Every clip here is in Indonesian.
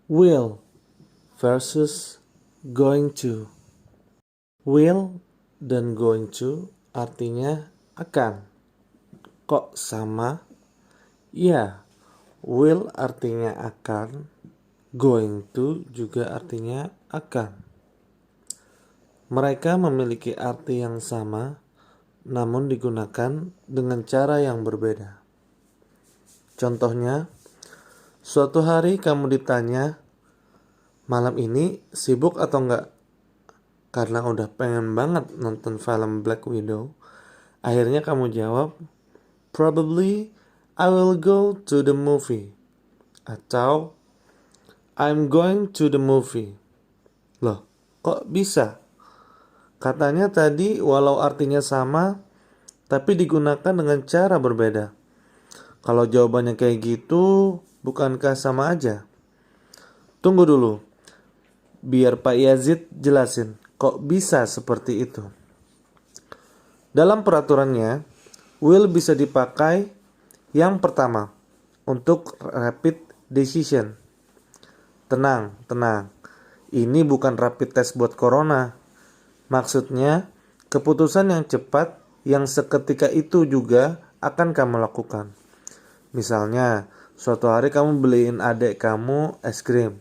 Will versus going to. Will dan going to artinya akan. Kok sama? Ya, will artinya akan, going to juga artinya akan. Mereka memiliki arti yang sama, namun digunakan dengan cara yang berbeda. Contohnya, suatu hari kamu ditanya, malam ini sibuk atau enggak? Karena udah pengen banget nonton film Black Widow. Akhirnya kamu jawab, probably I will go to the movie. Atau, I'm going to the movie. Loh, kok bisa? Katanya tadi walau artinya sama, tapi digunakan dengan cara berbeda. Kalau jawabannya kayak gitu, bukankah sama aja? Tunggu dulu, biar Pak Yazid jelasin, kok bisa seperti itu? Dalam peraturannya, will bisa dipakai yang pertama, untuk rapid decision. Tenang. Ini bukan rapid test buat corona. Maksudnya, keputusan yang cepat yang seketika itu juga akan kamu lakukan. Misalnya, suatu hari kamu beliin adik kamu es krim.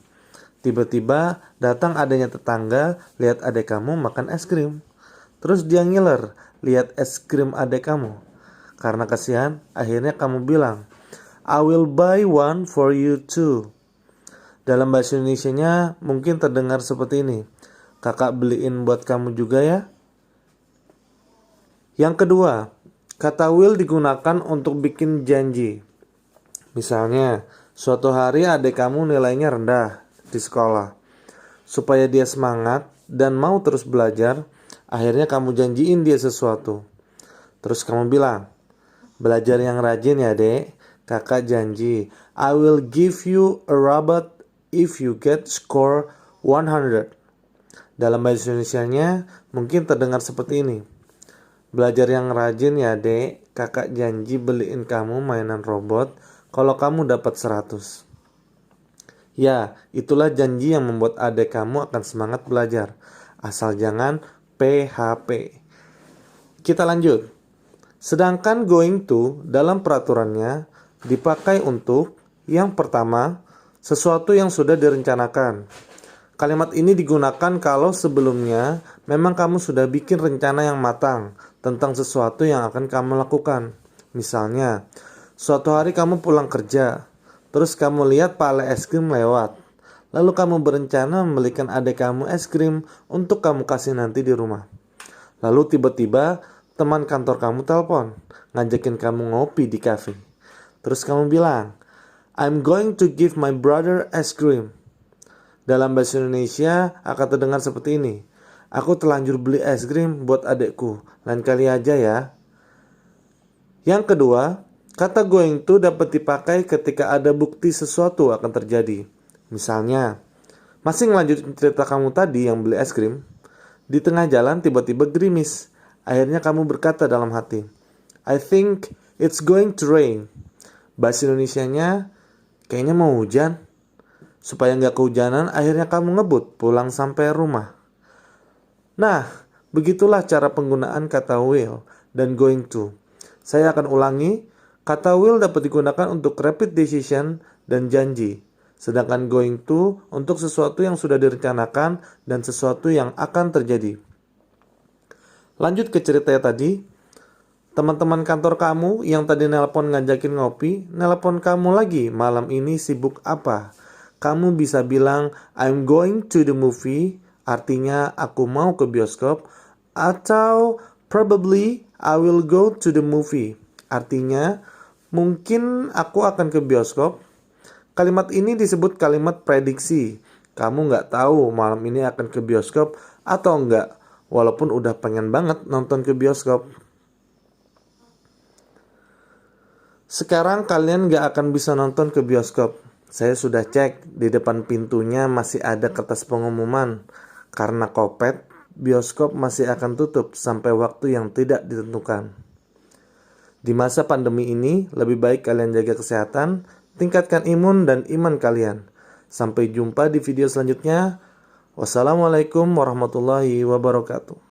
Tiba-tiba datang adiknya tetangga, lihat adik kamu makan es krim. Terus dia ngiler, lihat es krim adik kamu. Karena kasihan, akhirnya kamu bilang, I will buy one for you too. Dalam bahasa Indonesianya mungkin terdengar seperti ini. Kakak beliin buat kamu juga ya. Yang kedua, kata will digunakan untuk bikin janji. Misalnya, suatu hari adik kamu nilainya rendah di sekolah. Supaya dia semangat dan mau terus belajar, akhirnya kamu janjiin dia sesuatu. Terus kamu bilang, belajar yang rajin ya dek, kakak janji. I will give you a robot if you get score 100. Dalam bahasa Indonesianya mungkin terdengar seperti ini. Belajar yang rajin ya dek, kakak janji beliin kamu mainan robot kalau kamu dapat 100. Ya, itulah janji yang membuat adik kamu akan semangat belajar. Asal jangan PHP. Kita lanjut. Sedangkan going to dalam peraturannya dipakai untuk yang pertama, sesuatu yang sudah direncanakan. Kalimat ini digunakan kalau sebelumnya memang kamu sudah bikin rencana yang matang tentang sesuatu yang akan kamu lakukan. Misalnya, suatu hari kamu pulang kerja, terus kamu lihat pale es krim lewat. Lalu kamu berencana membelikan adik kamu es krim untuk kamu kasih nanti di rumah. Lalu tiba-tiba teman kantor kamu telepon, ngajakin kamu ngopi di kafe. Terus kamu bilang, I'm going to give my brother ice cream. Dalam bahasa Indonesia akan terdengar seperti ini. Aku telanjur beli es krim buat adekku. Lain kali aja ya. Yang kedua, kata going to dapat dipakai ketika ada bukti sesuatu akan terjadi. Misalnya, masih ngelanjutin cerita kamu tadi yang beli es krim. Di tengah jalan tiba-tiba gerimis. Akhirnya kamu berkata dalam hati, I think it's going to rain. Bahasa Indonesianya, kayaknya mau hujan. Supaya nggak kehujanan, akhirnya kamu ngebut pulang sampai rumah. Nah, begitulah cara penggunaan kata will dan going to. Saya akan ulangi, kata will dapat digunakan untuk rapid decision dan janji. Sedangkan going to untuk sesuatu yang sudah direncanakan dan sesuatu yang akan terjadi. Lanjut ke ceritanya tadi. Teman-teman kantor kamu yang tadi nelpon ngajakin ngopi, nelpon kamu lagi, malam ini sibuk apa? Kamu bisa bilang, I'm going to the movie, artinya aku mau ke bioskop. Atau, probably I will go to the movie, artinya mungkin aku akan ke bioskop. Kalimat ini disebut kalimat prediksi. Kamu nggak tahu malam ini akan ke bioskop atau enggak, walaupun udah pengen banget nonton ke bioskop. Sekarang kalian nggak akan bisa nonton ke bioskop. Saya sudah cek, di depan pintunya masih ada kertas pengumuman. Karena Covid, bioskop masih akan tutup sampai waktu yang tidak ditentukan. Di masa pandemi ini, lebih baik kalian jaga kesehatan, tingkatkan imun dan iman kalian. Sampai jumpa di video selanjutnya. Wassalamualaikum warahmatullahi wabarakatuh.